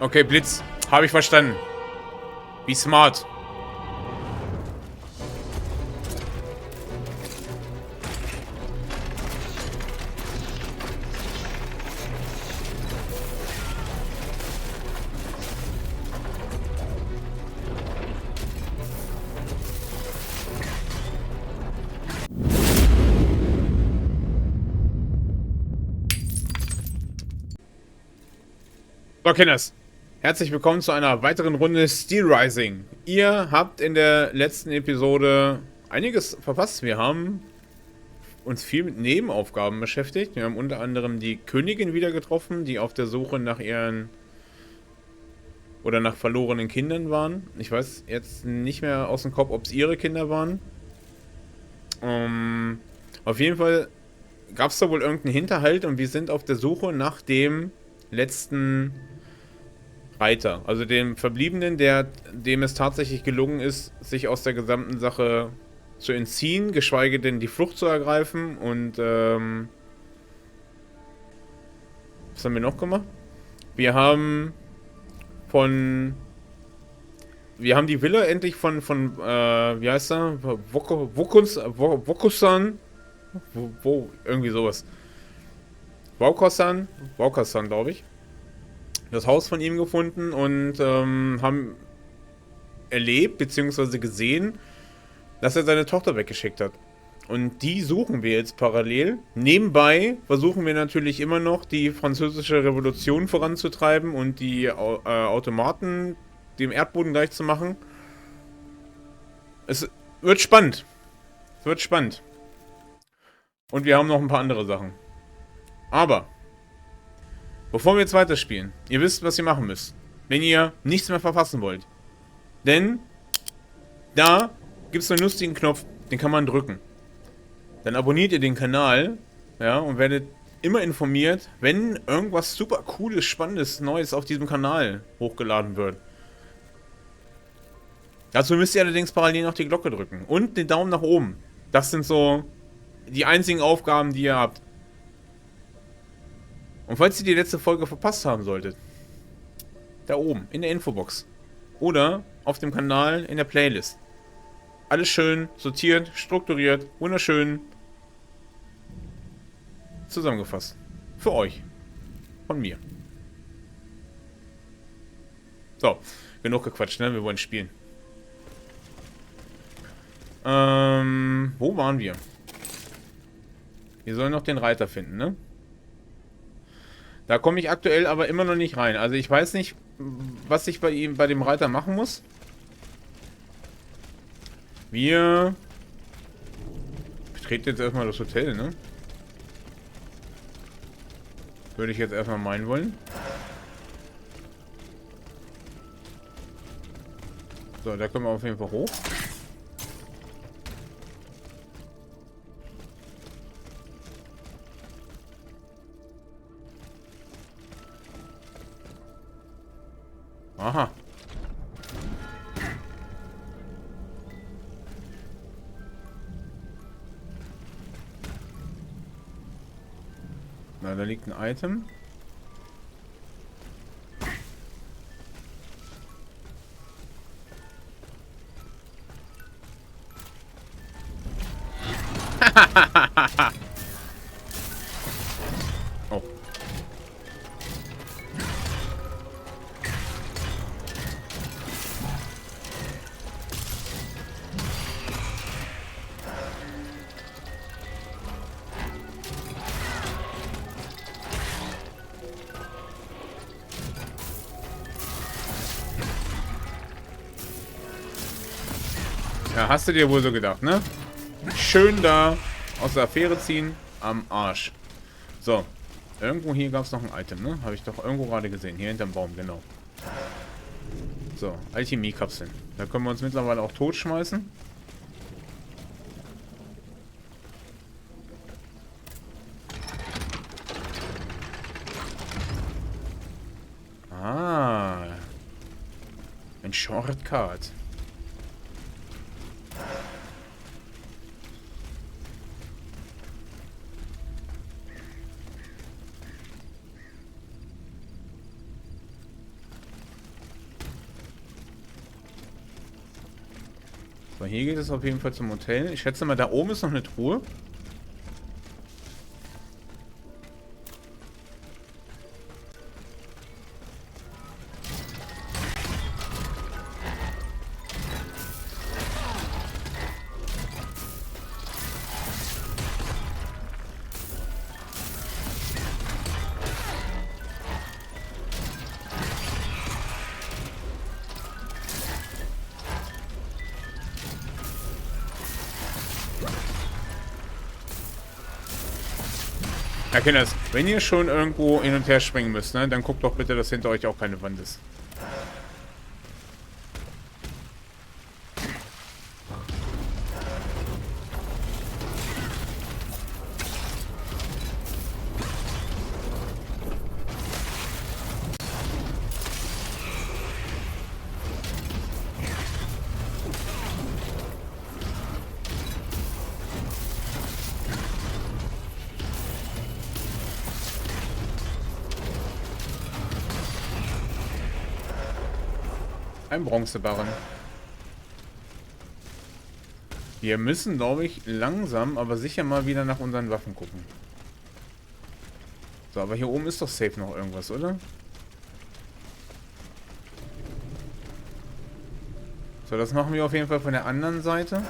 Okay, Blitz. Habe ich verstanden. Wie smart. So, Kinders. Herzlich willkommen zu einer weiteren Runde STEELRISING. Ihr habt in der letzten Episode einiges verpasst. Wir haben uns viel mit Nebenaufgaben beschäftigt. Wir haben unter anderem die Königin wieder getroffen, die auf der Suche nach ihren oder nach verlorenen Kindern waren. Ich weiß jetzt nicht mehr aus dem Kopf, ob es ihre Kinder waren. Auf jeden Fall gab es da wohl irgendeinen Hinterhalt und wir sind auf der Suche nach dem letzten Reiter, also dem Verbliebenen, dem es tatsächlich gelungen ist, sich aus der gesamten Sache zu entziehen, geschweige denn die Flucht zu ergreifen. Und was haben wir noch gemacht? Wir haben die Villa endlich von wie heißt er? Vaucanson? Irgendwie sowas. Vaucanson, glaube ich. Das Haus von ihm gefunden und haben erlebt bzw. gesehen, dass er seine Tochter weggeschickt hat. Und die suchen wir jetzt parallel. Nebenbei versuchen wir natürlich immer noch, die Französische Revolution voranzutreiben und die Automaten dem Erdboden gleich zu machen. Es wird spannend. Es wird spannend. Und wir haben noch ein paar andere Sachen. Aber bevor wir jetzt weiterspielen, ihr wisst, was ihr machen müsst, wenn ihr nichts mehr verpassen wollt. Denn da gibt es einen lustigen Knopf, den kann man drücken. Dann abonniert ihr den Kanal, ja, und werdet immer informiert, wenn irgendwas super cooles, spannendes, Neues auf diesem Kanal hochgeladen wird. Dazu müsst ihr allerdings parallel noch die Glocke drücken und den Daumen nach oben. Das sind so die einzigen Aufgaben, die ihr habt. Und falls ihr die letzte Folge verpasst haben solltet, da oben in der Infobox oder auf dem Kanal in der Playlist. Alles schön sortiert, strukturiert, wunderschön zusammengefasst. Für euch. Von mir. So, genug gequatscht, ne? Wir wollen spielen. Wo waren wir? Wir sollen noch den Reiter finden, ne? Da komme ich aktuell aber immer noch nicht rein. Also ich weiß nicht, was ich bei dem Reiter machen muss. Wir betreten jetzt erstmal das Hotel, ne? Würde ich jetzt erstmal meinen wollen. So, da können wir auf jeden Fall hoch. Aha. Na, da liegt ein Item. Oh. Ja, hast du dir wohl so gedacht, ne? Schön da aus der Affäre ziehen, am Arsch. So, irgendwo hier gab es noch ein Item, ne? Habe ich doch irgendwo gerade gesehen. Hier hinterm Baum, genau. So, Alchemie-Kapseln. Da können wir uns mittlerweile auch totschmeißen. Ah. Ein Shortcut. So, hier geht es auf jeden Fall zum Hotel. Ich schätze mal, da oben ist noch eine Truhe. Ja, Kinders, wenn ihr schon irgendwo hin und her springen müsst, ne, dann guckt doch bitte, dass hinter euch auch keine Wand ist. Ein Bronzebarren. Wir müssen, glaube ich, langsam, aber sicher mal wieder nach unseren Waffen gucken. So, aber hier oben ist doch safe noch irgendwas, oder? So, das machen wir auf jeden Fall von der anderen Seite.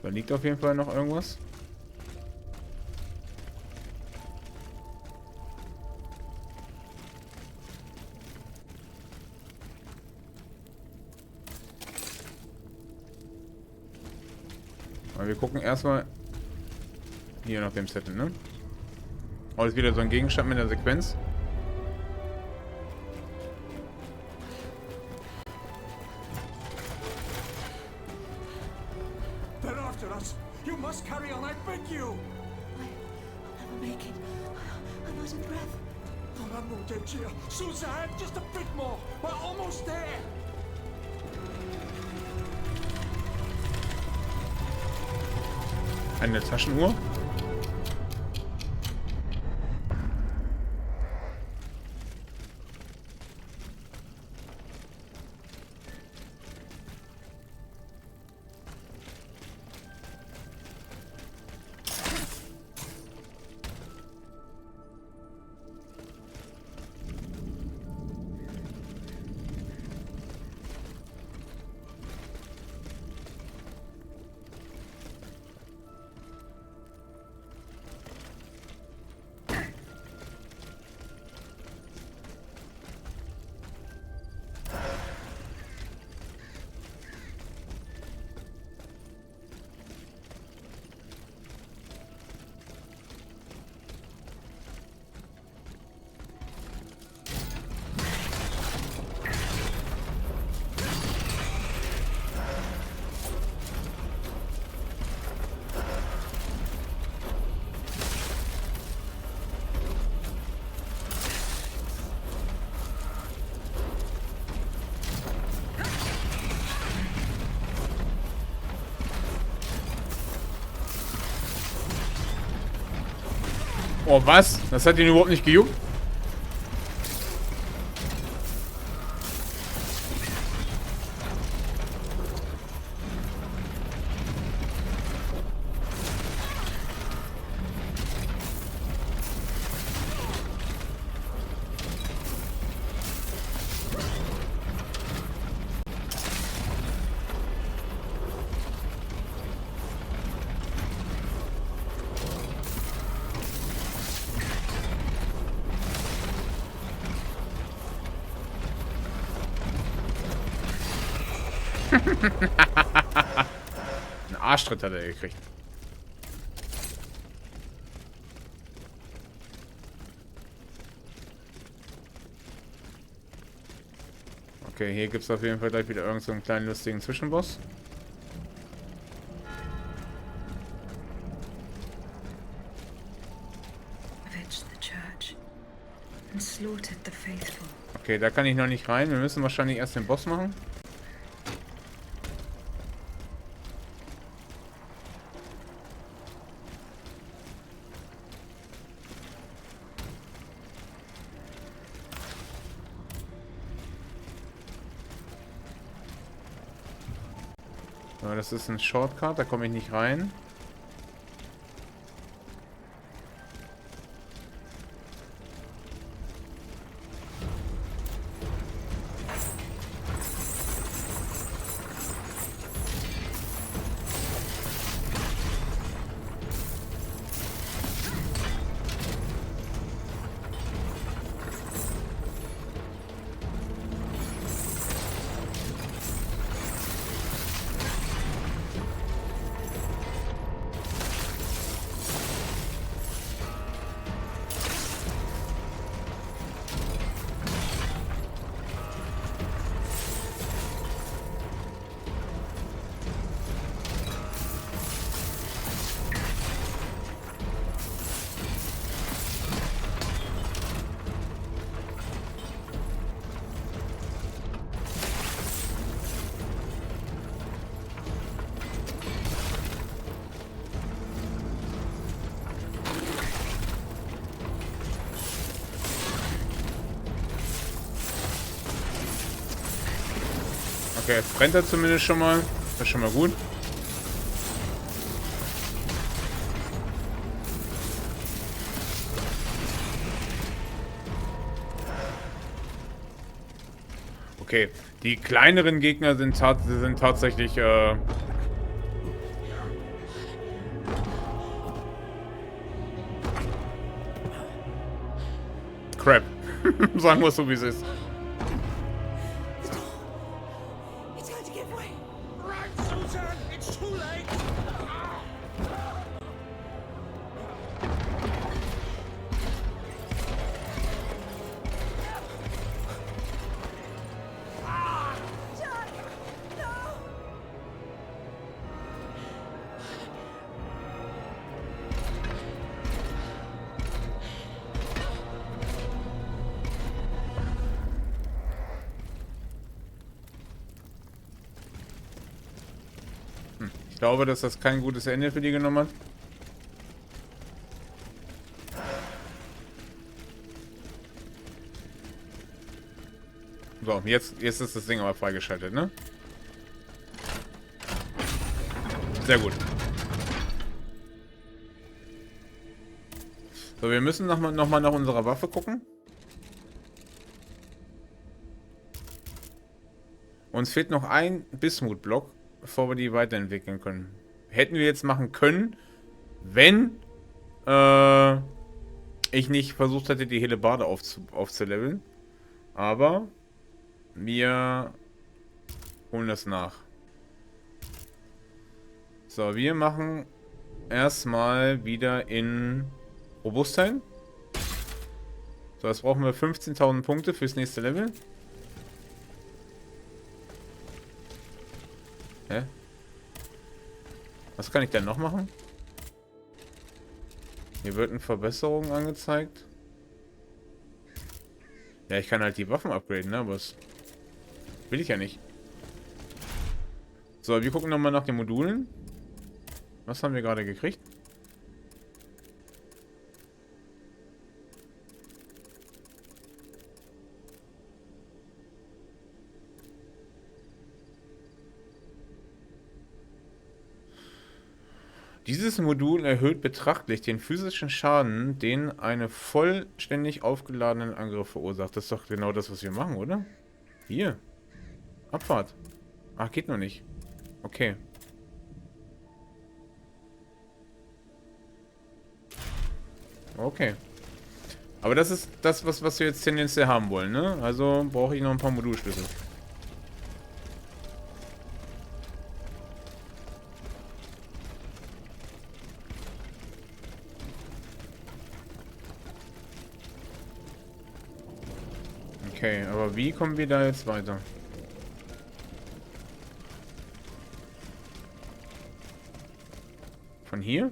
Da liegt auf jeden Fall noch irgendwas. Aber wir gucken erstmal hier nach dem Zettel, ne? Oh, ist wieder so ein Gegenstand mit der Sequenz. You must carry on, I beg you! I'll never make it. I'm out of breath. Pour l'amour de Dieu! Suzanne, just a bit more! We're almost there! Eine Taschenuhr. Oh, was? Das hat ihn überhaupt nicht gejuckt? Ein Arschtritt hat er gekriegt. Okay, hier gibt es auf jeden Fall gleich wieder irgend so einen kleinen lustigen Zwischenboss. Avenge the church. and slaughtered the faithful. Okay, da kann ich noch nicht rein. Wir müssen wahrscheinlich erst den Boss machen. So, das ist ein Shortcut, da komme ich nicht rein. Okay, jetzt brennt er zumindest schon mal. Das ist schon mal gut. Okay, die kleineren Gegner sind tatsächlich Crap. Sagen wir es so, wie es ist. It's going to give way. Right, Susan, it's too late. Ich glaube, dass das kein gutes Ende für die genommen hat. So, jetzt ist das Ding aber freigeschaltet, ne? Sehr gut. So, wir müssen noch mal nach unserer Waffe gucken. Uns fehlt noch ein Bismut-Block, bevor wir die weiterentwickeln können. Hätten wir jetzt machen können, wenn ich nicht versucht hätte, die Hellebarde aufzuleveln. Aber wir holen das nach. So, wir machen erstmal wieder in Robustheit. So, jetzt brauchen wir 15.000 Punkte fürs nächste Level. Hä? Was kann ich denn noch machen? Hier wird eine Verbesserung angezeigt. Ja, ich kann halt die Waffen upgraden, ne? Aber das will ich ja nicht. So, wir gucken nochmal nach den Modulen. Was haben wir gerade gekriegt? Dieses Modul erhöht betrachtlich den physischen Schaden, den eine vollständig aufgeladenen Angriff verursacht. Das ist doch genau das, was wir machen, oder? Hier. Abfahrt. Ach, geht noch nicht. Okay. Okay. Aber das ist das, was wir jetzt tendenziell haben wollen, ne? Also brauche ich noch ein paar Modulschlüssel. Okay, aber wie kommen wir da jetzt weiter? Von hier?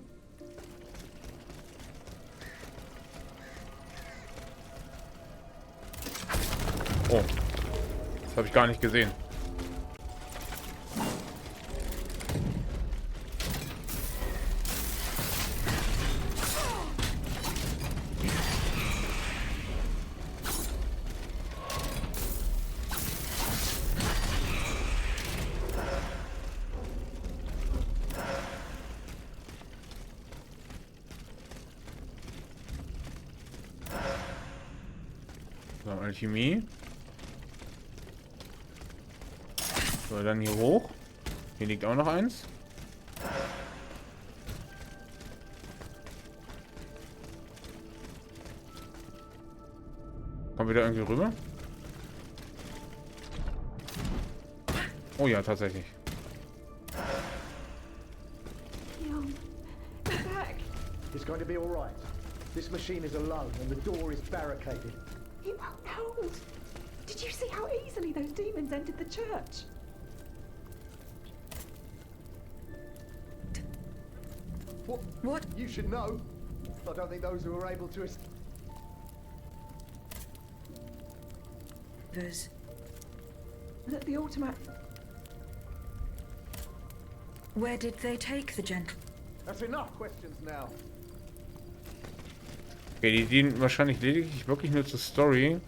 Oh. Das habe ich gar nicht gesehen. So, Alchemie. So, dann hier hoch. Hier liegt auch noch eins. Kommen wir da irgendwie rüber? Oh ja, tatsächlich. Leon, they're back. It's going to be all right. This machine is alone and the door is barricaded. It won't hold. Did you see how easily those demons entered the church? What? You should know. I don't think those who were able to... There's... The automat... Where did they take the gent? That's enough questions now. Okay, die dienen wahrscheinlich lediglich wirklich nur zur Story.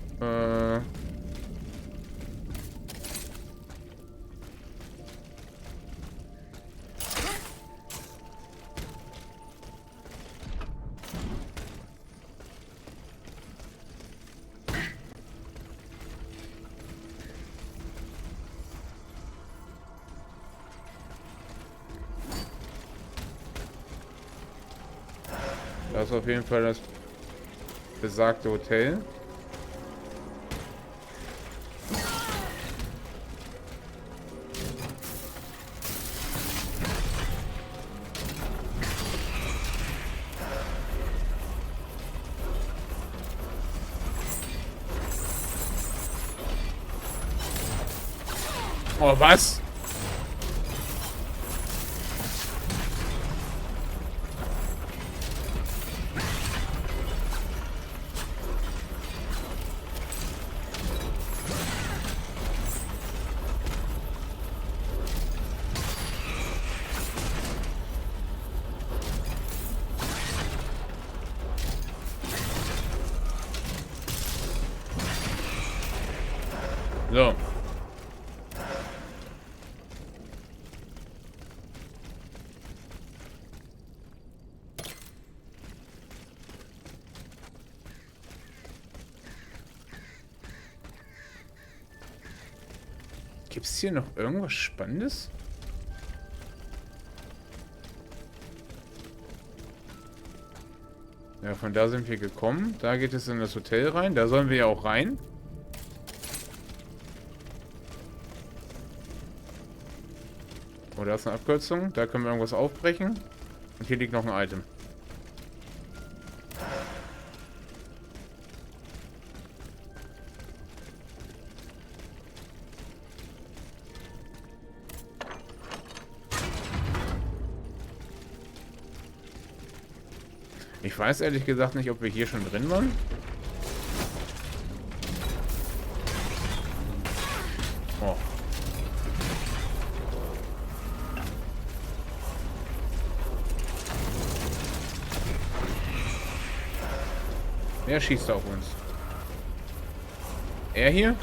Das ist auf jeden Fall das besagte Hotel. Oh, was? So. Gibt es hier noch irgendwas Spannendes? Ja, von da sind wir gekommen. Da geht es in das Hotel rein. Da sollen wir ja auch rein. Oh, da ist eine Abkürzung. Da können wir irgendwas aufbrechen. Und hier liegt noch ein Item. Ich weiß ehrlich gesagt nicht, ob wir hier schon drin waren. Oh. Wer schießt auf uns? Er hier?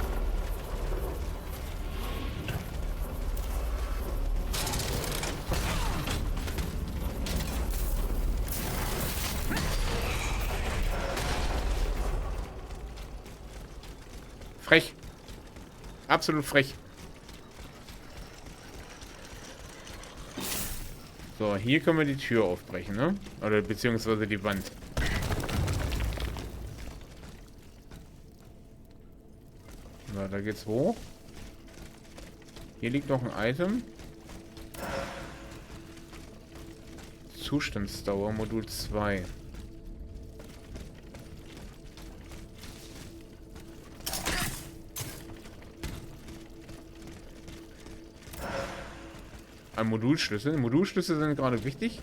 Frech. Absolut frech. So, hier können wir die Tür aufbrechen, ne? Oder beziehungsweise die Wand. So, da geht's hoch. Hier liegt noch ein Item. Zustandsdauer, Modul 2. Ein Modulschlüssel. Modulschlüssel sind gerade wichtig.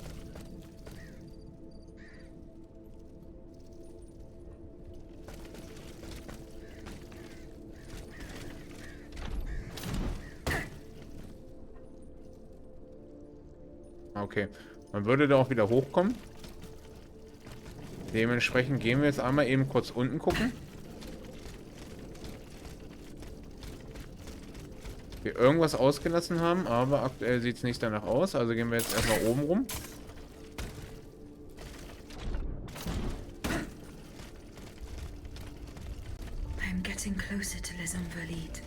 Okay. Man würde da auch wieder hochkommen. Dementsprechend gehen wir jetzt einmal eben kurz unten gucken. Wir irgendwas ausgelassen haben, aber aktuell sieht es nicht danach aus. Also gehen wir jetzt erstmal oben rum. I'm getting closer to Les Invalides.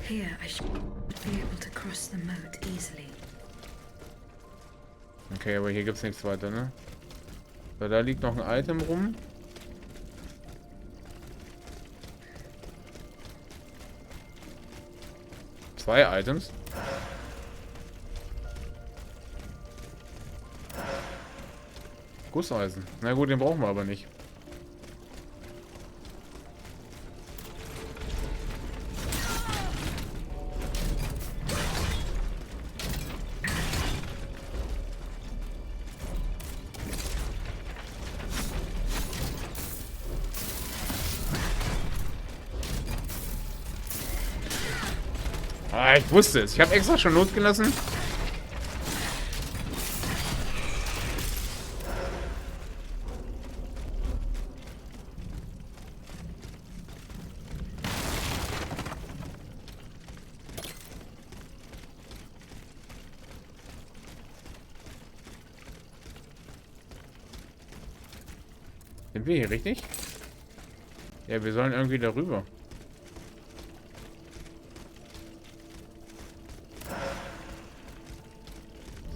Here I should be able to cross the moat easily. Okay, aber hier gibt es nichts weiter, ne? So, da liegt noch ein Item rum. Zwei Items. Gusseisen. Na gut, den brauchen wir aber nicht. Ah, ich wusste es. Ich habe extra schon losgelassen. Sind wir hier richtig? Ja, wir sollen irgendwie darüber.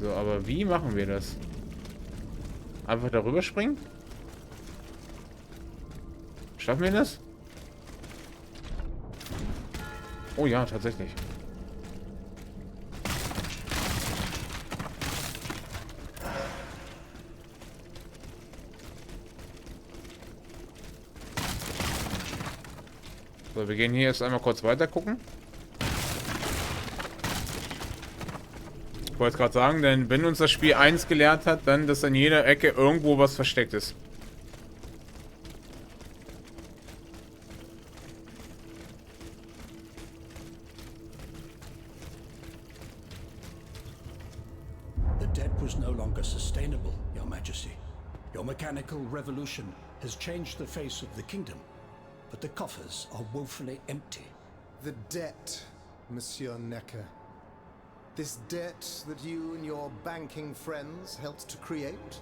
So, aber wie machen wir das? Einfach darüber springen? Schaffen wir das? Oh ja, tatsächlich. So, wir gehen hier erst einmal kurz weiter gucken. Ich wollte gerade sagen, denn wenn uns das Spiel eins gelehrt hat, dann, dass an jeder Ecke irgendwo was versteckt ist. The debt was no longer sustainable, Your Majesty. Your mechanical revolution has changed the face of the kingdom, but the coffers are woefully empty. The debt, Monsieur Necker. This debt that you and your banking friends helped to create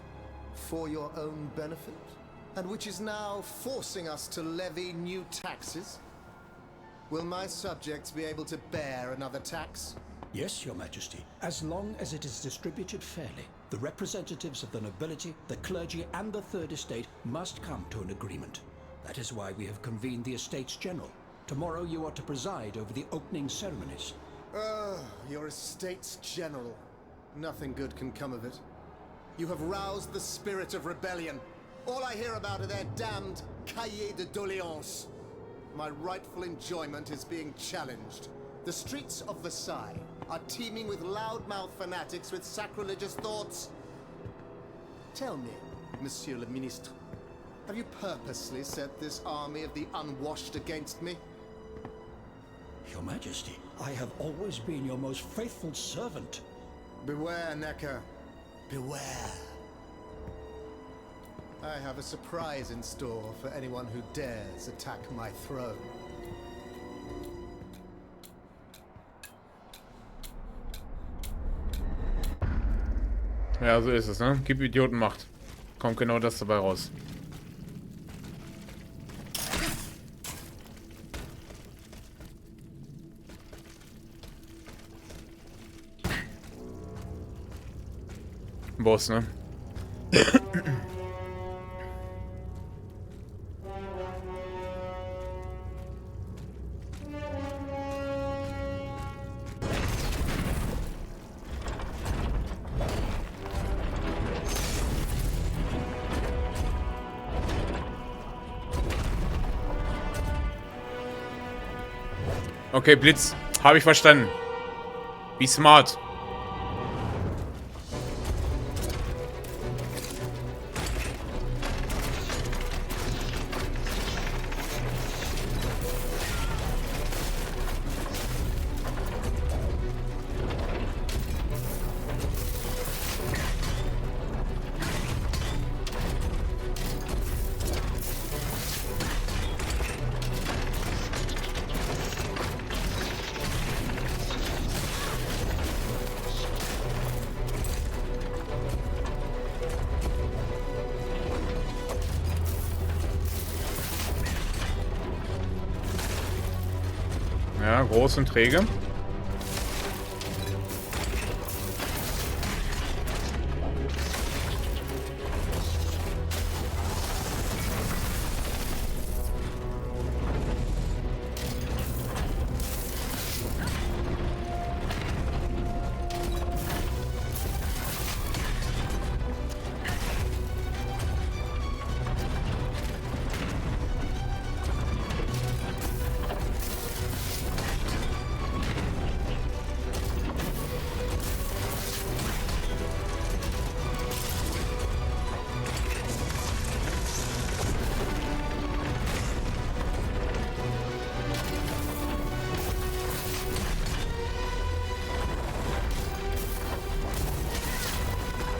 for your own benefit, and which is now forcing us to levy new taxes. Will my subjects be able to bear another tax? Yes, Your Majesty, as long as it is distributed fairly. The representatives of the nobility, the clergy, and the Third Estate must come to an agreement. That is why we have convened the Estates General. Tomorrow you are to preside over the opening ceremonies. Your Estates General. Nothing good can come of it. You have roused the spirit of rebellion. All I hear about are their damned cahiers de doléances. My rightful enjoyment is being challenged. The streets of Versailles are teeming with loudmouth fanatics with sacrilegious thoughts. Tell me, Monsieur le Ministre, have you purposely set this army of the unwashed against me? Your Majesty, I have always been your most faithful servant. Beware, Necker. Beware. I have a surprise in store for anyone who dares attack my throne. Ja, so ist es, ne? Gib Idioten Macht. Kommt genau das dabei raus. Boss, ne? Okay, Blitz. Habe ich verstanden. Wie smart. Ja, groß und träge.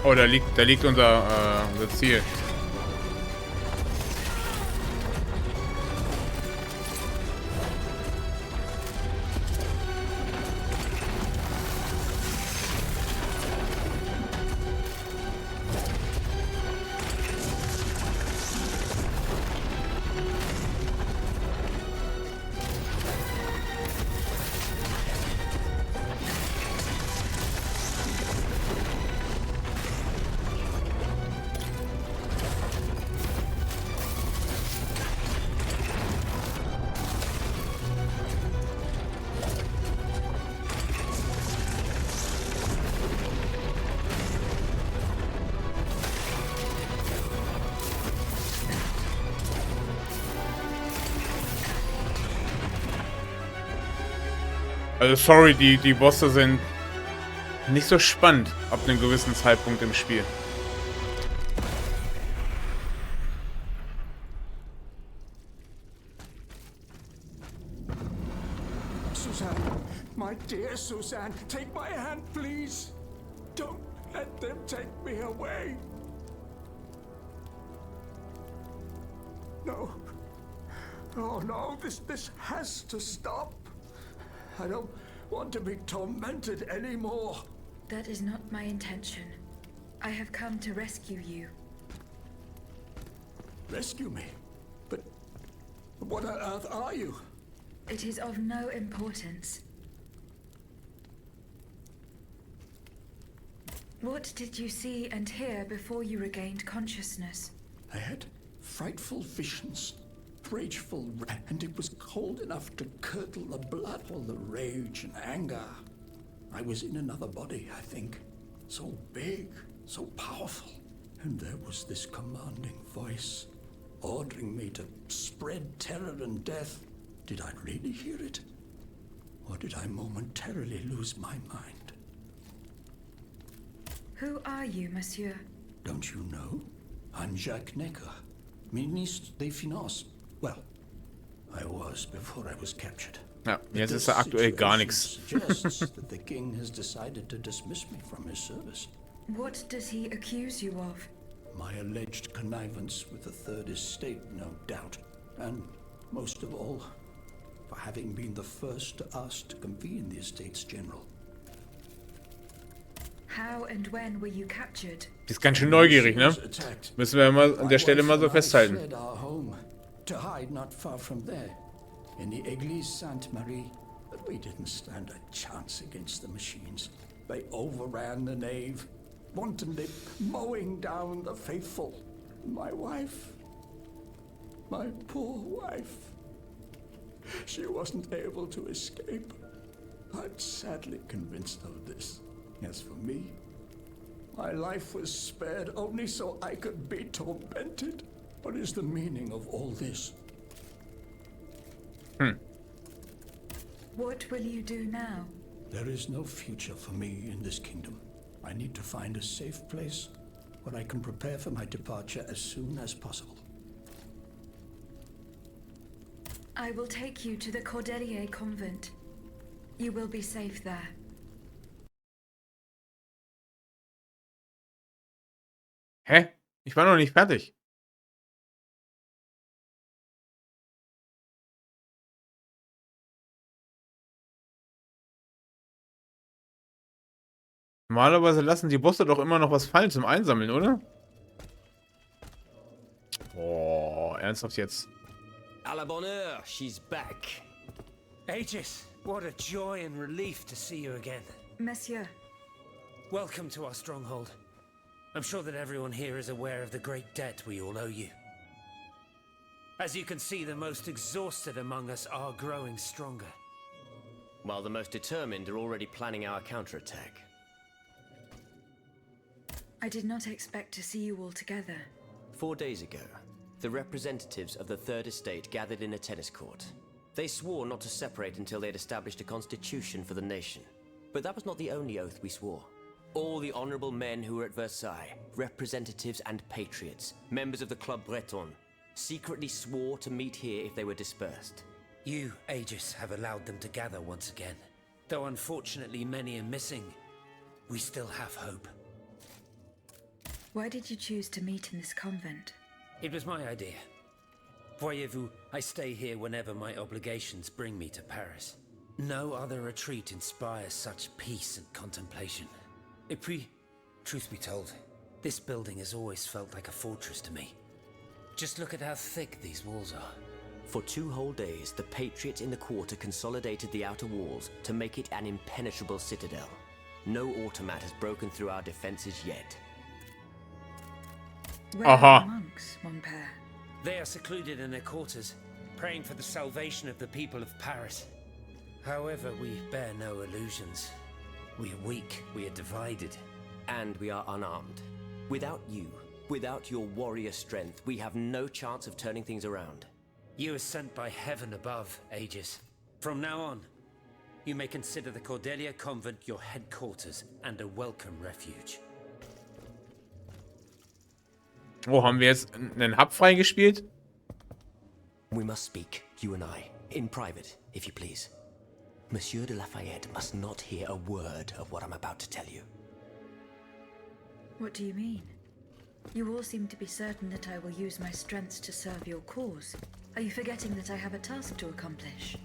Oh, da liegt unser Ziel. Also sorry, die Bosse sind nicht so spannend ab einem gewissen Zeitpunkt im Spiel. Suzanne, my dear Suzanne, take my hand, please. Don't let them take me away. No. Oh no, this has to stop. I don't want to be tormented anymore. That is not my intention. I have come to rescue you. Rescue me? But what on earth are you? It is of no importance. What did you see and hear before you regained consciousness? I had frightful visions, rageful, and it was cold enough to curdle the blood, all the rage and anger. I was in another body, I think. So big, so powerful. And there was this commanding voice, ordering me to spread terror and death. Did I really hear it? Or did I momentarily lose my mind? Who are you, monsieur? Don't you know? I'm Jacques Necker, Ministre des Finances. Well, I was before I was captured. Ja, jetzt ist da aktuell gar nichts. Suggests that the king has decided to dismiss me from his service. What does he accuse you of? My alleged connivance with the Third Estate, no doubt. And most of all, for having been the first to ask to convene the Estates General. How and when were you captured? Die ist ganz schön neugierig, ne? Müssen wir mal an der Stelle mal so festhalten. Fled our home to hide not far from there, in the Église Sainte-Marie. But we didn't stand a chance against the machines. They overran the nave, wantonly mowing down the faithful. My wife, my poor wife, she wasn't able to escape. I'm sadly convinced of this. As for me, my life was spared only so I could be tormented. What is the meaning of all this? What will you do now? There is no future for me in this kingdom. I need to find a safe place where I can prepare for my departure as soon as possible. I will take you to the Cordelier convent. You will be safe there. Hä? Ich war noch nicht fertig. Normalerweise lassen die Bosse doch immer noch was fallen zum Einsammeln, oder? Oh, ernsthaft jetzt. À la bonne heure, she's back. Aegis, What a joy and relief to see you again. Monsieur, Welcome to our stronghold. I'm sure that everyone here is aware of the great debt we all owe you. As you can see, the most exhausted among us are growing stronger. While the most determined are already planning our counterattack. I did not expect to see you all together. 4 days ago, the representatives of the Third Estate gathered in a tennis court. They swore not to separate until they had established a constitution for the nation. But that was not the only oath we swore. All the honorable men who were at Versailles, representatives and patriots, members of the Club Breton, secretly swore to meet here if they were dispersed. You, Aegis, have allowed them to gather once again. Though unfortunately many are missing, we still have hope. Why did you choose to meet in this convent? It was my idea. Voyez-vous, I stay here whenever my obligations bring me to Paris. No other retreat inspires such peace and contemplation. Et puis, truth be told, this building has always felt like a fortress to me. Just look at how thick these walls are. For 2 whole days, the patriots in the quarter consolidated the outer walls to make it an impenetrable citadel. No automat has broken through our defenses yet. Where are the monks, mon père? They are secluded in their quarters, praying for the salvation of the people of Paris. However, we bear no illusions. We are weak, we are divided. And we are unarmed. Without you, without your warrior strength, we have no chance of turning things around. You are sent by heaven above, Aegis. From now on, you may consider the Cordelia Convent your headquarters and a welcome refuge. Oh, haben wir jetzt einen Hub freigespielt? We must speak, you and I, in private, if you please. Monsieur de Lafayette must not hear a word of what I'm about to tell you. What do you mean? You all seem to be certain that I will use my strengths to serve your cause. Are you forgetting that I have a task to accomplish?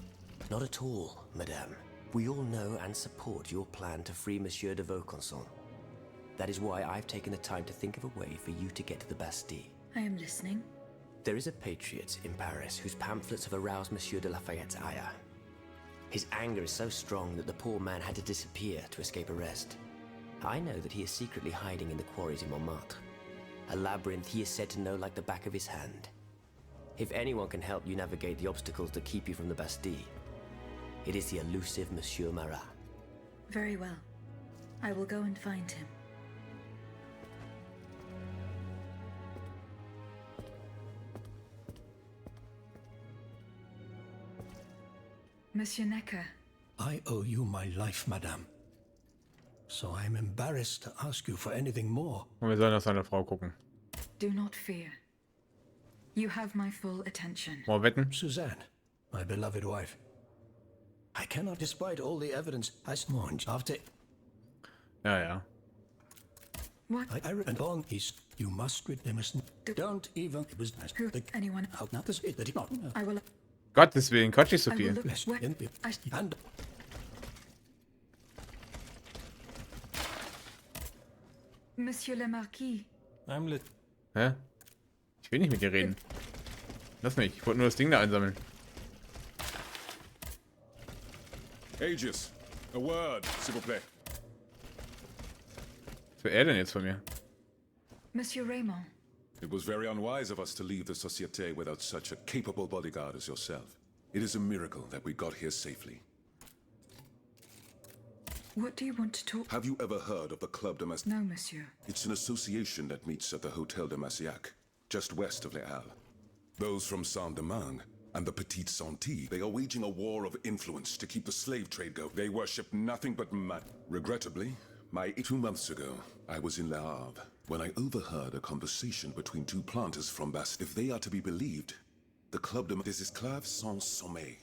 Not at all, madame. We all know and support your plan to free Monsieur de Vaucanson. That is why I've taken the time to think of a way for you to get to the Bastille. I am listening. There is a patriot in Paris whose pamphlets have aroused Monsieur de Lafayette's ire. His anger is so strong that the poor man had to disappear to escape arrest. I know that he is secretly hiding in the quarries in Montmartre. A labyrinth he is said to know like the back of his hand. If anyone can help you navigate the obstacles that keep you from the Bastille, it is the elusive Monsieur Marat. Very well. I will go and find him. Monsieur Necker. I owe you my life, madame. So I'm embarrassed to ask you for anything more. Und wir sollen nach seiner Frau gucken. Do not fear. You have my full attention. Mal wetten? Suzanne, my beloved wife. I cannot, despite all the evidence, I sworn after... Ja, ja. What? I and on east, you must read them. Don't even... It was nice. Who? Anyone? How not to say that he not... I will... Gottes Willen, Quatsch nicht so I will viel. look... Bless Where... him. And... Monsieur le Marquis. I'm lit. Hä? Ich will nicht mit dir reden. Lass mich, ich wollte nur das Ding da einsammeln. Aegis, a word, s'il vous plaît. Was will er denn jetzt von mir? Monsieur Raymond. It was very unwise of us to leave the Société without such a capable bodyguard as yourself. It is a miracle that we got here safely. What do you want to talk... Have you ever heard of the Club de Massiac? No, monsieur. It's an association that meets at the Hotel de Massiac, just west of Les Halles. Those from Saint-Domingue and the Petite Santé, they are waging a war of influence to keep the slave trade going. They worship nothing but money. Regrettably, 2 months ago, I was in Le Havre when I overheard a conversation between 2 planters from Bastille. If they are to be believed, the Club de des Esclaves sans sommeil.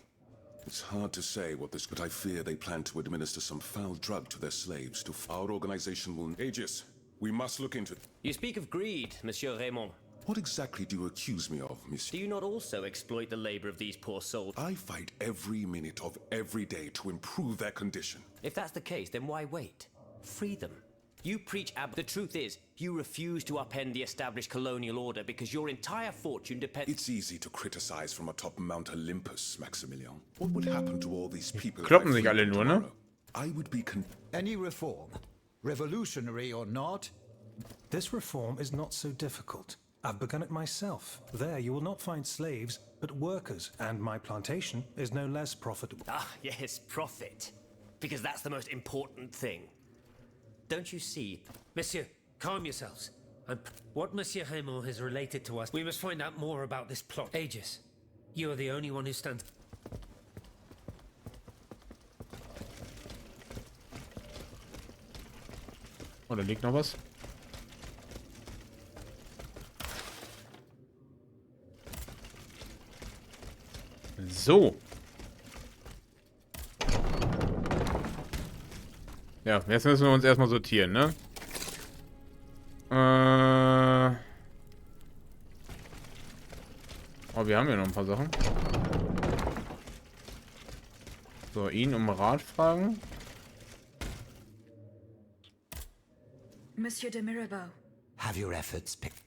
It's hard to say what this, but I fear they plan to administer some foul drug to their slaves. Our organization will... Aegis, we must look into... You speak of greed, Monsieur Raymond. What exactly do you accuse me of, monsieur? Do you not also exploit the labor of these poor souls? I fight every minute of every day to improve their condition. If that's the case, then why wait? Free them. You preach the truth is, you refuse to upend the established colonial order because your entire fortune depends... It's easy to criticize from atop Mount Olympus, Maximilian. What would happen to all these people? Kloppen sich alle nur, ne? I would be Any reform, revolutionary or not, This reform is not so difficult. I've begun it myself. There you will not find slaves, but workers, and my plantation is no less profitable. Ah, yes, profit. Because that's the most important thing. Don't you see? Monsieur, calm yourselves. What Monsieur Raymond has related to us, we must find out more about this plot. Aegis, you are the only one who stands... Oh, da liegt noch was. So. Ja, jetzt müssen wir uns erstmal sortieren, ne? Oh, wir haben ja noch ein paar Sachen. So, ihn um Rat fragen. Monsieur de Mirabeau. have your efforts picked.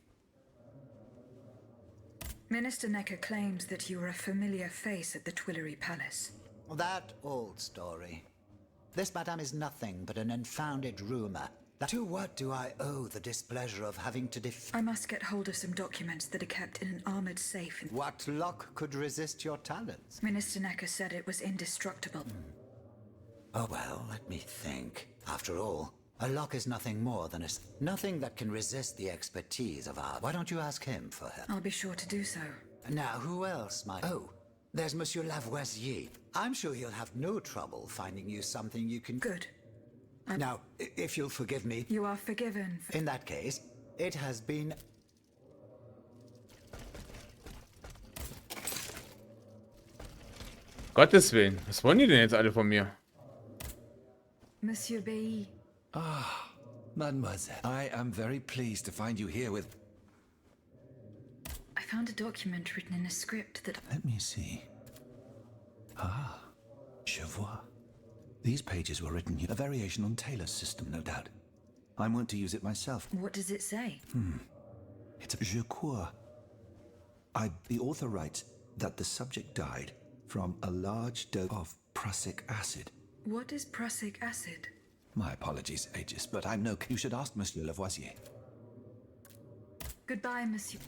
Minister Necker claims that you were a familiar face at the Tuileries Palace. That old story. This, madame, is nothing but an unfounded rumor. To what do I owe the displeasure of having to I must get hold of some documents that are kept in an armored safe. What lock could resist your talents? Minister Necker said it was indestructible. Oh well, let me think. After all, a lock is nothing more than nothing that can resist the expertise of our... Why don't you ask him for help? I'll be sure to do so. Now, who else might... Oh, there's Monsieur Lavoisier. I'm sure he'll have no trouble finding you something you can... Good. Now, if you'll forgive me... You are forgiven. In that case, it has been... Gottes Willen, was wollen die denn jetzt alle von mir? Monsieur Bailly. Ah, mademoiselle. I am very pleased to find you here with... I found a document written in a script that... Let me see. Ah, je vois. These pages were written here. A variation on Taylor's system, no doubt. I want to use it myself. What does it say? It's a je crois. The author writes that the subject died from a large dose of prussic acid. What is prussic acid? My apologies, Aegis, but I'm no... You should ask Monsieur Lavoisier. Goodbye, Monsieur.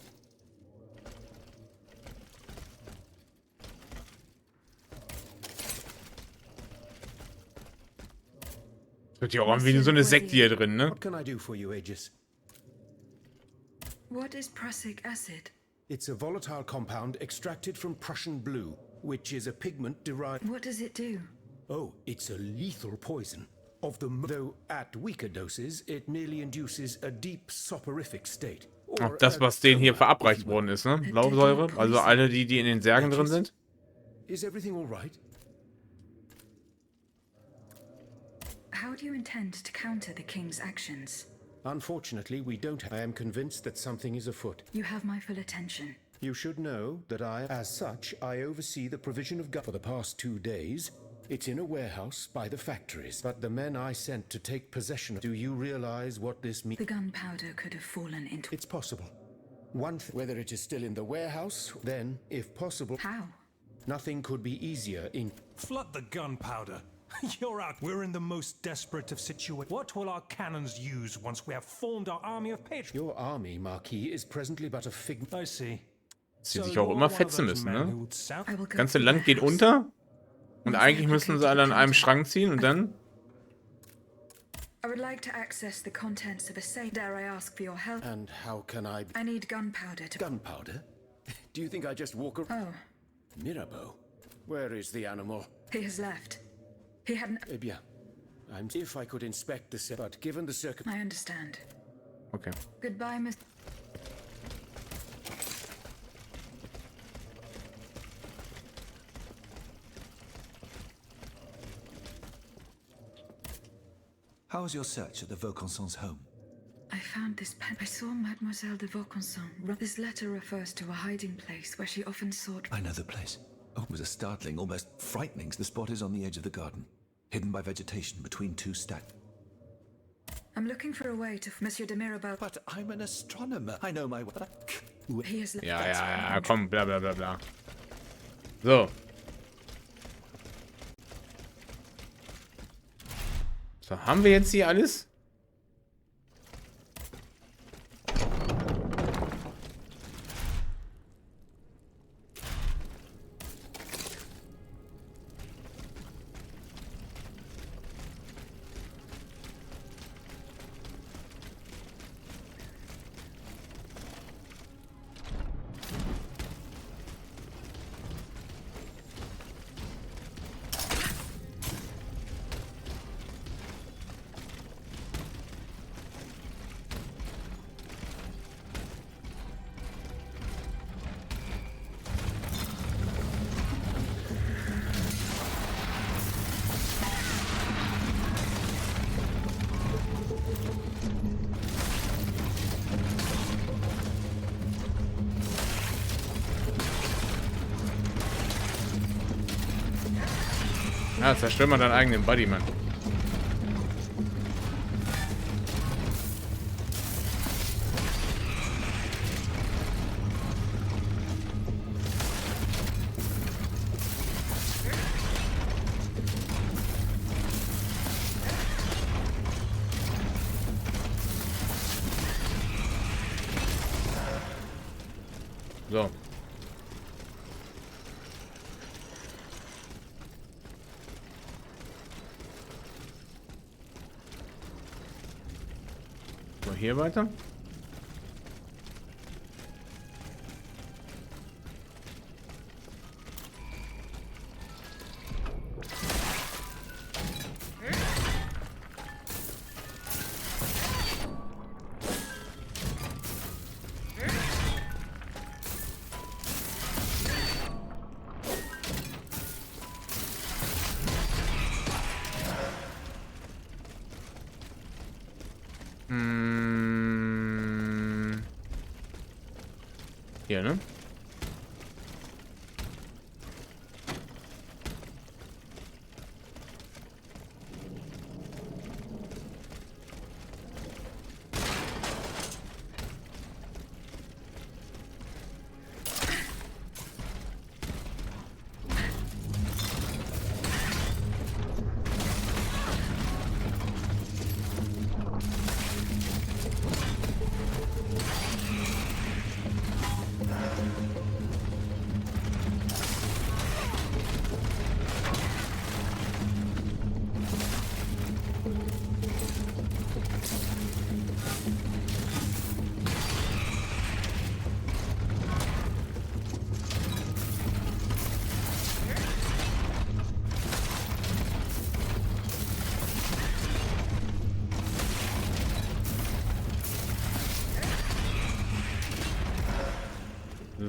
Wird ja auch an wie so eine Sekte hier drin, ne? What can I do for you, Aegis? What is prussic acid? It's a volatile compound extracted from Prussian blue, which is a pigment derived... What does it do? Oh, it's a lethal poison. Though at weaker doses, it merely induces a deep soporific state. Auch das, was denen hier verabreicht worden ist, ne? Blausäure, also alle die in den Särgen drin sind. Is everything all right? How do you intend to counter the king's actions? Unfortunately, we don't. I am convinced that something is afoot. You have my full attention. You should know that as such, I oversee the provision of for the past 2 days. It's in a warehouse by the factories. But the men I sent to take possession of... Do you realize what this means? The gunpowder could have fallen into... It's possible. Whether it is still in the warehouse, then, if possible... How? Nothing could be easier in... Flood the gunpowder. You're out. We're in the most desperate of situations. What will our cannons use once we have formed our army of patriots? Your army, Marquis, is presently but a figment. I see. Sie sich auch immer fetzen müssen, ne? Das ganze Land geht unter. Und eigentlich müssen sie alle an einem Schrank ziehen und dann... I would like to access the contents of a safe. Dare I ask for your help? And how can I... I need gunpowder to... Gunpowder? Do you think I just walk around... Oh. Mirabeau? Where is the animal? He has left. He hadn't... Eh bien. If I could inspect the set, but given the I understand. Okay. Goodbye, Miss... How was your search at the Vaucansons' home? I found this pen. I saw Mademoiselle de Vaucanson. This letter refers to a hiding place where she often sought... I know the place. Oh, it was a startling, almost frightening. The spot is on the edge of the garden, hidden by vegetation between 2 stacks. I'm looking for a way to Monsieur de Mirabeau. But I'm an astronomer. I know my way. He is Ja, komm, bla bla bla bla. So. So, haben wir jetzt hier alles? Ja, zerstör mal deinen eigenen Buddy, Mann. So. So, hier weiter. Hier, ne?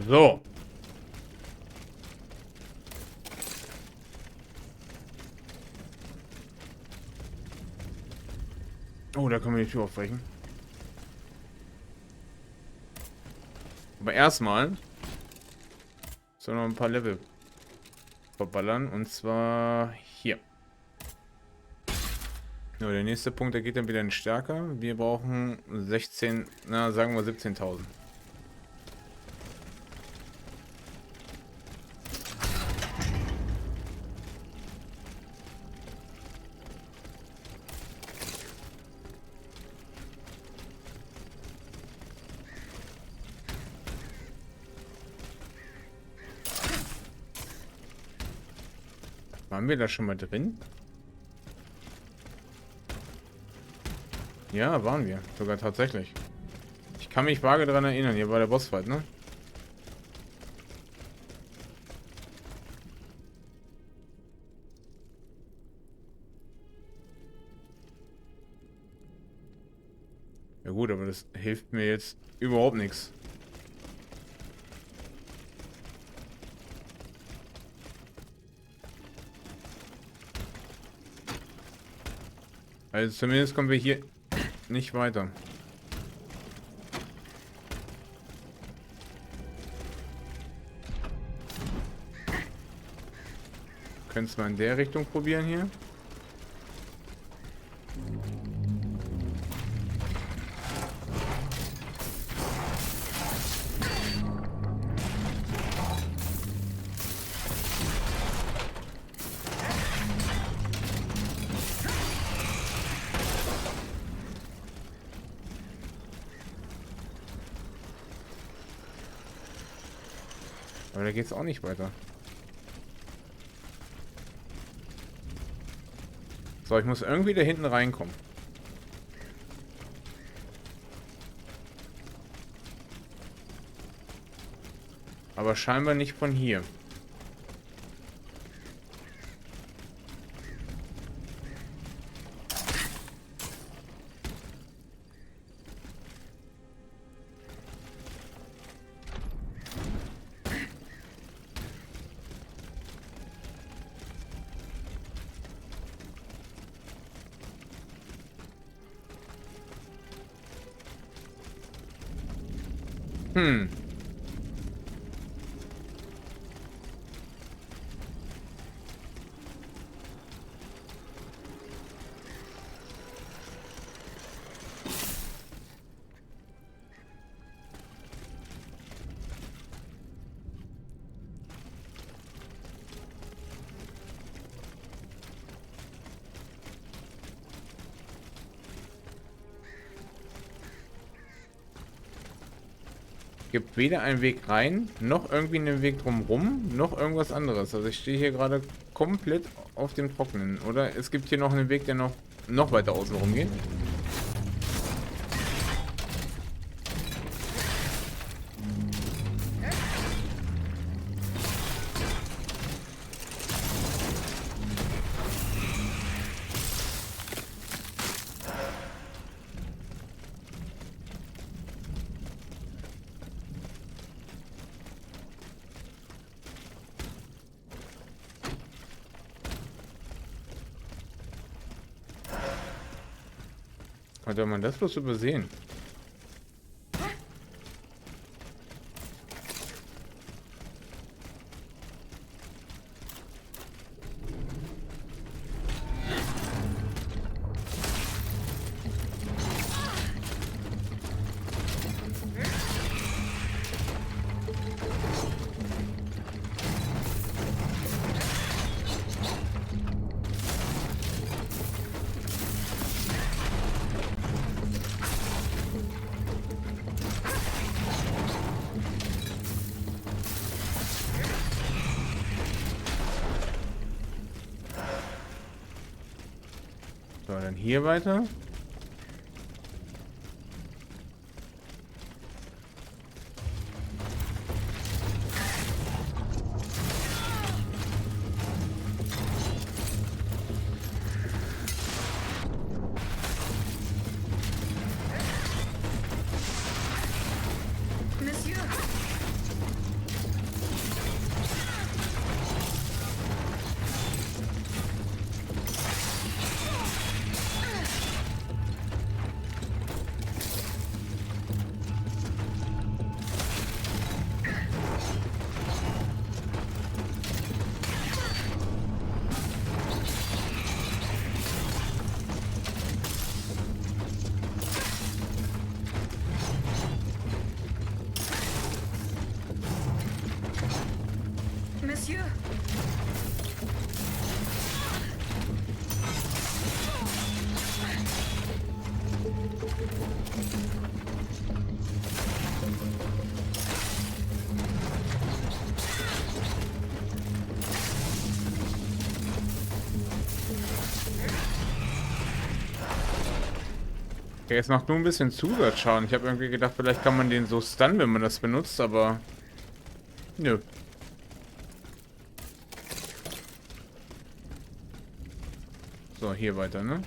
So. Oh, da können wir die Tür aufbrechen. Aber erstmal sollen wir noch ein paar Level verballern. Und zwar hier. So, der nächste Punkt, der geht dann wieder in stärker. Wir brauchen 16, na sagen wir 17.000. Waren wir da schon mal drin? Ja, waren wir. Sogar tatsächlich. Ich kann mich vage daran erinnern. Hier war der Bossfight, ne? Ja gut, aber das hilft mir jetzt überhaupt nichts. Also zumindest kommen wir hier nicht weiter. Können es mal in der Richtung probieren hier. Aber da geht's auch nicht weiter. So, ich muss irgendwie da hinten reinkommen. Aber scheinbar nicht von hier. Gibt weder einen Weg rein, noch irgendwie einen Weg drumrum, noch irgendwas anderes. Also ich stehe hier gerade komplett auf dem Trockenen. Oder es gibt hier noch einen Weg, der noch weiter außen rum geht. Konnte man das bloß übersehen? So, dann hier weiter. Monsieur! Okay, es macht nur ein bisschen Zusatzschaden. Ich habe irgendwie gedacht, vielleicht kann man den so stunnen, wenn man das benutzt, aber nö. So, hier weiter, ne?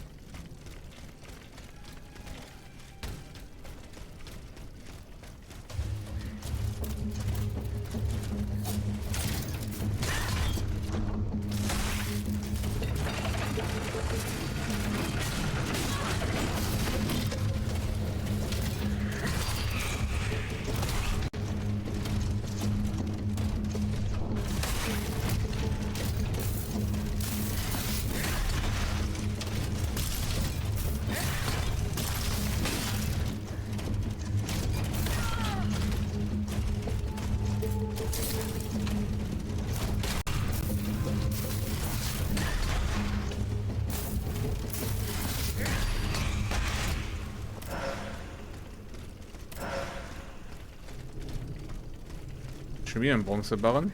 Schon wieder ein Bronzebarren.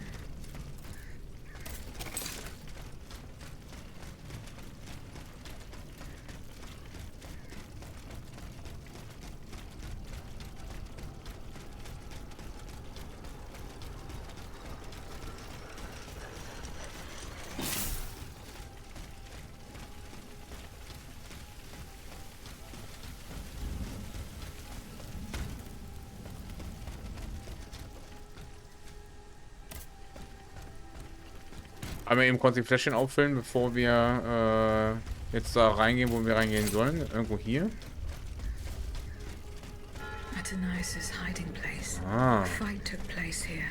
Einmal eben kurz die Fläschchen auffüllen, bevor wir jetzt da reingehen, wo wir reingehen sollen. Irgendwo hier. Athenais' hiding place. Ah. A fight took place here.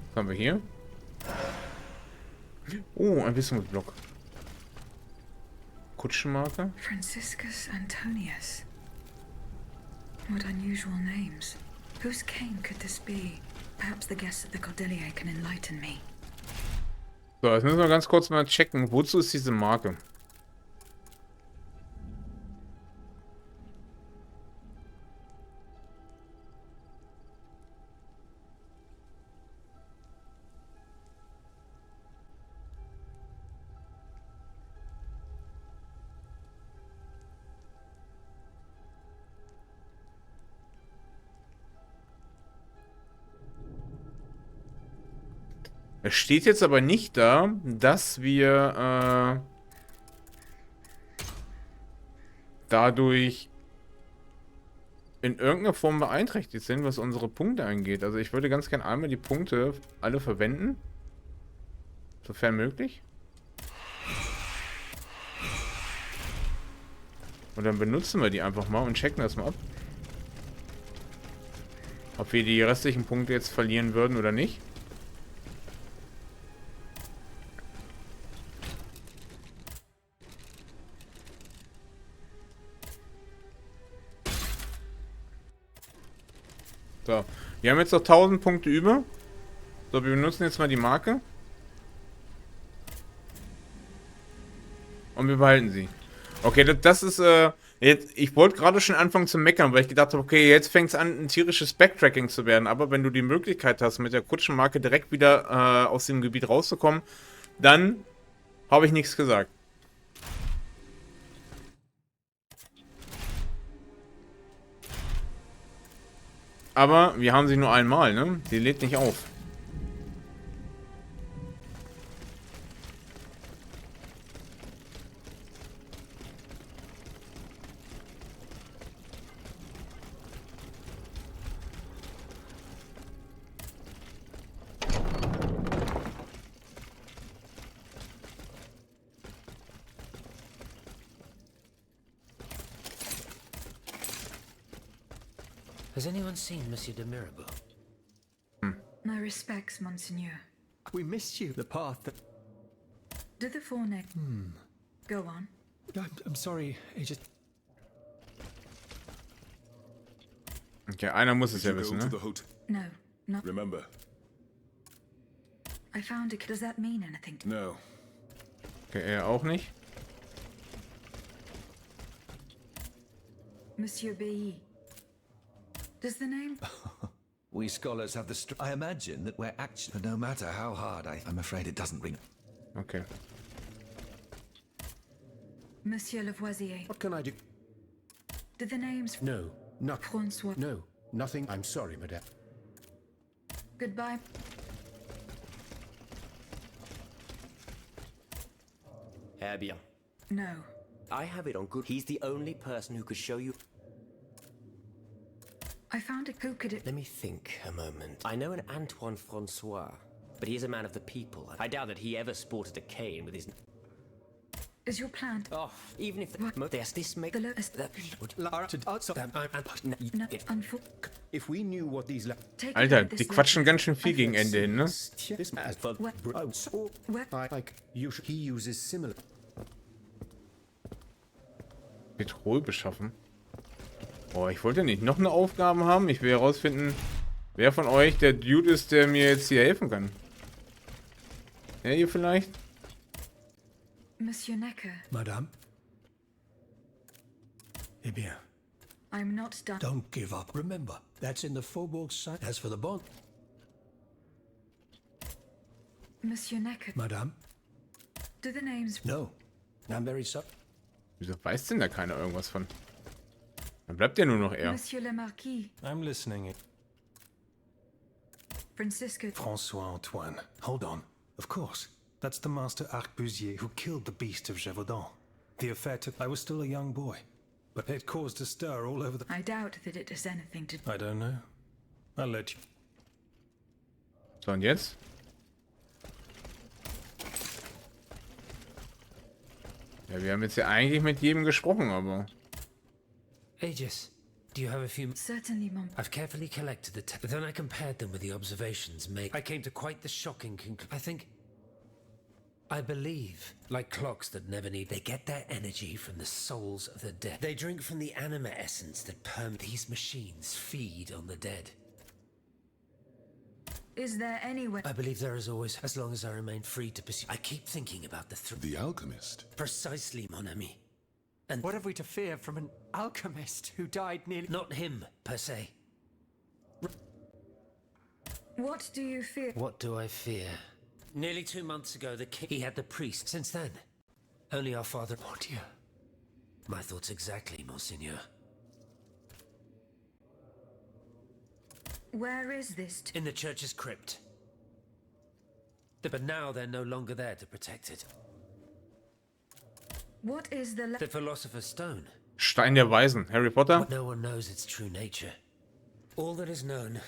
Was haben wir hier? Oh, ein Wissensblock. Kutschenmarke. Franciscus Antonius. What unusual names. Whose cane could this be? Perhaps the guests at the Cordelier can enlighten me. So, jetzt müssen wir ganz kurz mal checken, wozu ist diese Marke? Es steht jetzt aber nicht da, dass wir dadurch in irgendeiner Form beeinträchtigt sind, was unsere Punkte angeht. Also ich würde ganz gerne einmal die Punkte alle verwenden, sofern möglich. Und dann benutzen wir die einfach mal und checken das mal ab. Ob wir die restlichen Punkte jetzt verlieren würden oder nicht. So, wir haben jetzt noch 1000 Punkte über. So, wir benutzen jetzt mal die Marke. Und wir behalten sie. Okay, das ist, jetzt, ich wollte gerade schon anfangen zu meckern, weil ich gedacht habe, okay, jetzt fängt es an, ein tierisches Backtracking zu werden. Aber wenn du die Möglichkeit hast, mit der Kutschenmarke direkt wieder aus dem Gebiet rauszukommen, dann habe ich nichts gesagt. Aber wir haben sie nur einmal, ne? Sie lädt nicht auf. Has anyone seen Monsieur de Mirabeau? My respects, Monseigneur. We missed you. The path that... Do the four-neck... Go on. I'm sorry, it just... Okay, einer muss es ja wissen, ne? No, not... Remember. I found it. Does that mean anything to... No. Okay, er auch nicht. Monsieur B. Does the name... We scholars have the I imagine that we're actually... No matter how hard I'm afraid it doesn't ring. Okay. Monsieur Lavoisier. What can I do? Do the names... No, not... Francois... No, nothing. I'm sorry, madame. Goodbye. Eh bien. No. I have it on good. He's the only person who could show you... I found it. Who could it... Let me think a moment. I know an Antoine Francois, but he is a man of the people. I doubt that he ever sported a cane with his... Is your plan... Oh, even if... There's this make... The lowest... If we knew what these... Alter, die quatschen ganz schön viel gegen Ende hin, ne? He uses similar... Petrol beschaffen. Oh, ich wollte nicht noch eine Aufgabe haben. Ich will herausfinden, wer von euch der Dude ist, der mir jetzt hier helfen kann. Er hier vielleicht? Monsieur Necker. Madame? Eh bien, I'm not done. don't give up. Remember, that's in the Faubourg Saint. As for the bond, Monsieur Necker, Madame, do the names... no. I'm very sorry. Wieso weiß denn da keiner irgendwas von? Dann bleibt ja nur noch er. Monsieur le Marquis, I'm listening. Francisco... François Antoine. Hold on. Of course. That's the master arquebusier who killed the beast of Gévaudan. The affair took... I was still a young boy. But it caused a stir all over the... I doubt that it has anything to... I don't know. I'll let you... So, und jetzt? Ja, wir haben jetzt ja eigentlich mit jedem gesprochen, aber... Aegis, do you have a few... Certainly, Mon... I've carefully collected the but then I compared them with the observations made. I came to quite the shocking conclusion. I believe, like clocks that never need, they get their energy from the souls of the dead. They drink from the anima essence that these machines feed on the dead. Is there any way... I believe there is always, as long as I remain free to pursue. I keep thinking about The alchemist? Precisely, mon ami. And What have we to fear from an alchemist who died nearly... not him, per se. What do you fear? What do I fear? Nearly 2 months ago, the king... He had the priest. Since then, only our father... Oh dear. My thoughts exactly, Monseigneur. Where is this? In the church's crypt. But now they're no longer there to protect it. What is the... The Philosopher's Stone. Stein der Weisen. Harry Potter? No one knows its true nature. All that is known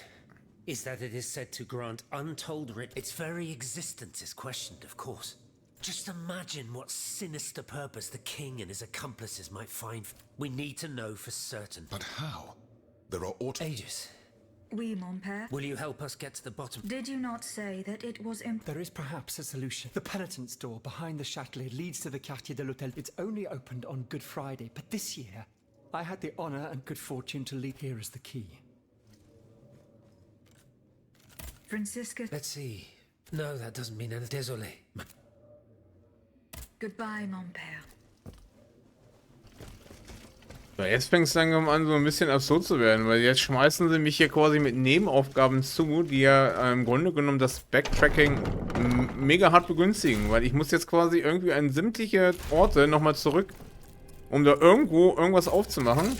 is that it is said to grant untold its very existence is questioned, of course. Just imagine what sinister purpose the king and his accomplices might find. We need to know for certain. But how? There are Aegis, Oui, mon père. will you help us get to the bottom? Did you not say that it was There is perhaps a solution. The penitent's door behind the Châtelet leads to the Quartier de l'Hôtel. It's only opened on Good Friday, but this year, I had the honor and good fortune to lead here as the key. Francisco? Let's see. No, that doesn't mean anything. Désolé. Goodbye, mon père. So, jetzt fängt es langsam an, so ein bisschen absurd zu werden, weil jetzt schmeißen sie mich hier quasi mit Nebenaufgaben zu, die ja im Grunde genommen das Backtracking mega hart begünstigen, weil ich muss jetzt quasi irgendwie an sämtliche Orte nochmal zurück, um da irgendwo irgendwas aufzumachen.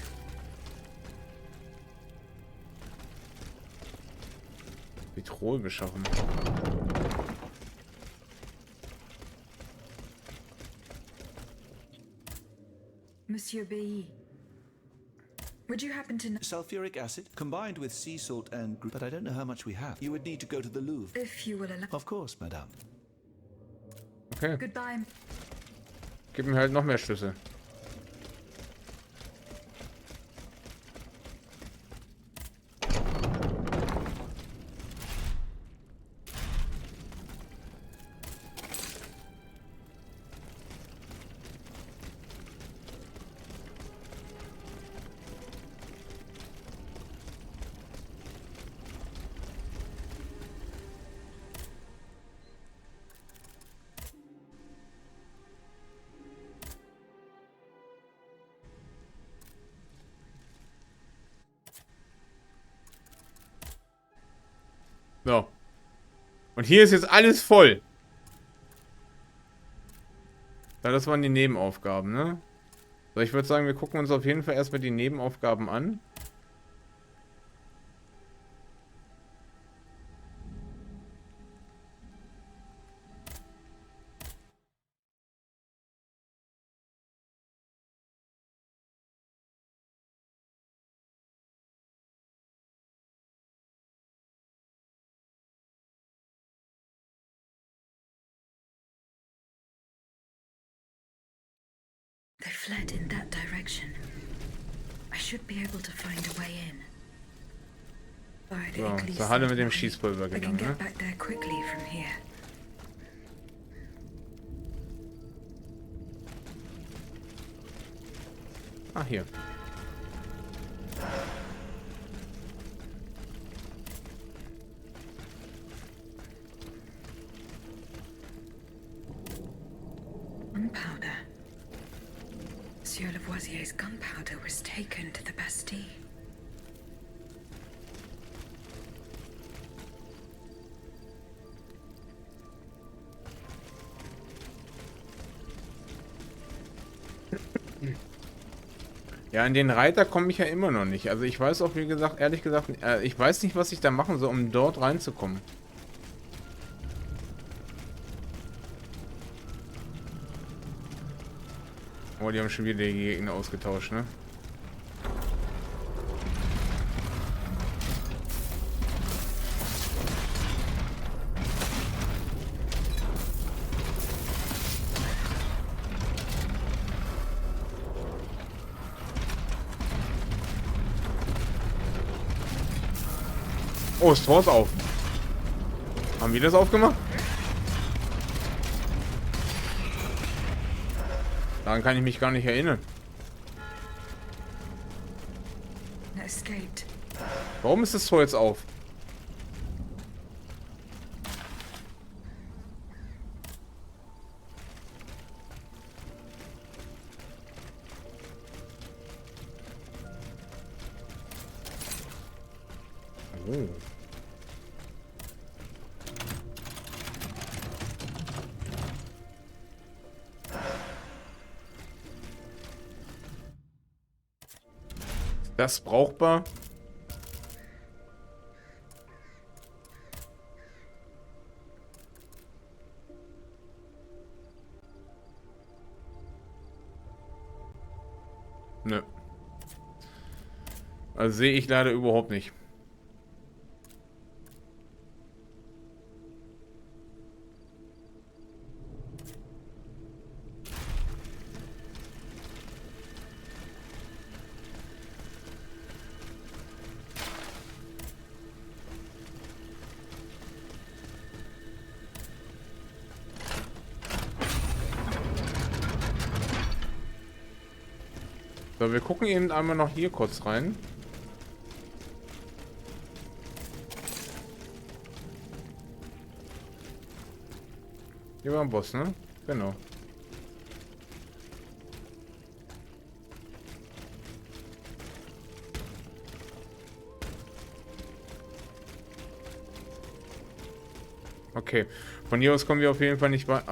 Petrol beschaffen. Monsieur Bailly. Would you happen to know... Sulfuric acid combined with sea salt and... But I don't know how much we have. You would need to go to the Louvre. If you will allow... Of course, madame. Okay. Goodbye. Gib mir halt noch mehr Schlüssel. So. Und hier ist jetzt alles voll. Ja, das waren die Nebenaufgaben, ne? So, ich würde sagen, wir gucken uns auf jeden Fall erstmal die Nebenaufgaben an. They fled in that direction. I should be able to find a way in. By the So, Église zur Halle mit dem Saint-Marie. Schießpulver I can gegangen, get ne? back there quickly from here. Ah, hier. Gunpowder. Monsieur Lavoisier. Lavoisier's gunpowder was taken to the Bastille. Ja, an den Reiter komme ich ja immer noch nicht. Also ich weiß auch, wie gesagt, ehrlich gesagt, ich weiß nicht, was ich da machen soll, um dort reinzukommen. Oh, die haben schon wieder die Gegner ausgetauscht, ne? Oh, das Tor ist auf. Haben wir das aufgemacht? Daran kann ich mich gar nicht erinnern. Warum ist das Tor jetzt auf? Oh. Das brauchbar? Nö. Also sehe ich leider überhaupt nicht. So, wir gucken eben einmal noch hier kurz rein. Hier war ein Boss, ne? Genau. Okay. Von hier aus kommen wir auf jeden Fall nicht bei...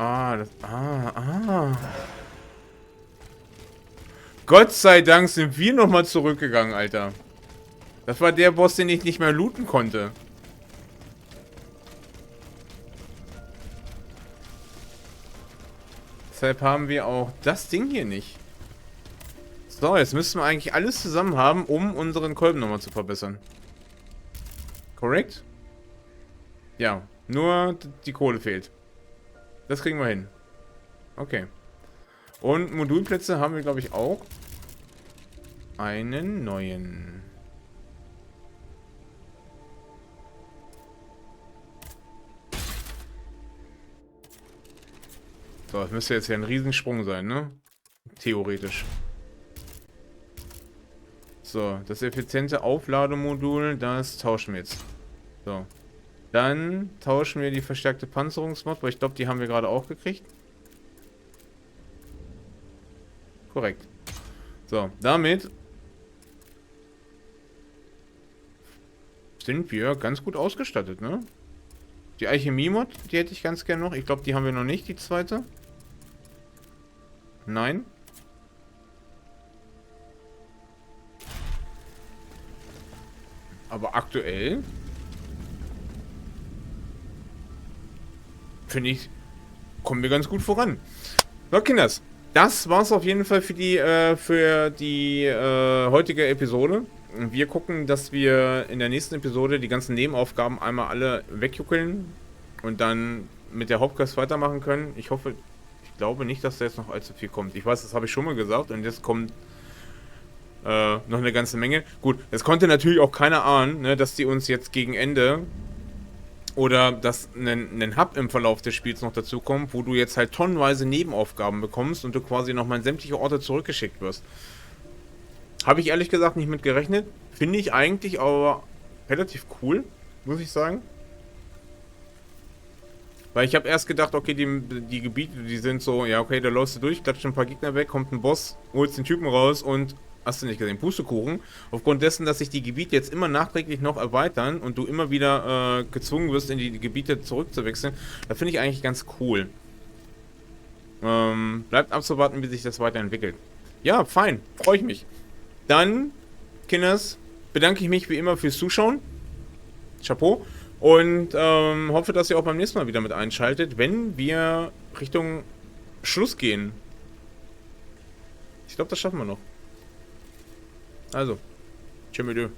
Gott sei Dank sind wir nochmal zurückgegangen, Alter. Das war der Boss, den ich nicht mehr looten konnte. Deshalb haben wir auch das Ding hier nicht. So, jetzt müssen wir eigentlich alles zusammen haben, um unseren Kolben nochmal zu verbessern. Korrekt? Ja, nur die Kohle fehlt. Das kriegen wir hin. Okay. Und Modulplätze haben wir, glaube ich, auch. Einen neuen. So, das müsste jetzt ja ein Riesensprung sein, ne? Theoretisch. So, das effiziente Auflademodul, das tauschen wir jetzt. So. Dann tauschen wir die verstärkte Panzerungsmod, weil ich glaube, die haben wir gerade auch gekriegt. Korrekt. So, damit sind wir ganz gut ausgestattet, ne? Die Alchemie-Mod, die hätte ich ganz gerne noch. Ich glaube, die haben wir noch nicht, die zweite. Nein. Aber aktuell finde ich, kommen wir ganz gut voran. So, Kinders. Das war's auf jeden Fall für die heutige Episode. Wir gucken, dass wir in der nächsten Episode die ganzen Nebenaufgaben einmal alle wegjuckeln und dann mit der Hauptquest weitermachen können. Ich hoffe, ich glaube nicht, dass da jetzt noch allzu viel kommt. Ich weiß, das habe ich schon mal gesagt und jetzt kommt noch eine ganze Menge. Gut, es konnte natürlich auch keiner ahnen, ne, dass die uns jetzt gegen Ende oder dass ein Hub im Verlauf des Spiels noch dazu kommt, wo du jetzt halt tonnenweise Nebenaufgaben bekommst und du quasi nochmal in sämtliche Orte zurückgeschickt wirst. Habe ich ehrlich gesagt nicht mit gerechnet. Finde ich eigentlich aber relativ cool, muss ich sagen. Weil ich habe erst gedacht, okay, die Gebiete, die sind so, ja okay, da läufst du durch, klatscht ein paar Gegner weg, kommt ein Boss, holst den Typen raus und, hast du nicht gesehen, Pustekuchen. Aufgrund dessen, dass sich die Gebiete jetzt immer nachträglich noch erweitern und du immer wieder gezwungen wirst, in die Gebiete zurückzuwechseln, da finde ich eigentlich ganz cool. Bleibt abzuwarten, wie sich das weiterentwickelt. Ja, fein, freue ich mich. Dann, Kinders, bedanke ich mich wie immer fürs Zuschauen. Chapeau. Und hoffe, dass ihr auch beim nächsten Mal wieder mit einschaltet, wenn wir Richtung Schluss gehen. Ich glaube, das schaffen wir noch. Also, tschüss.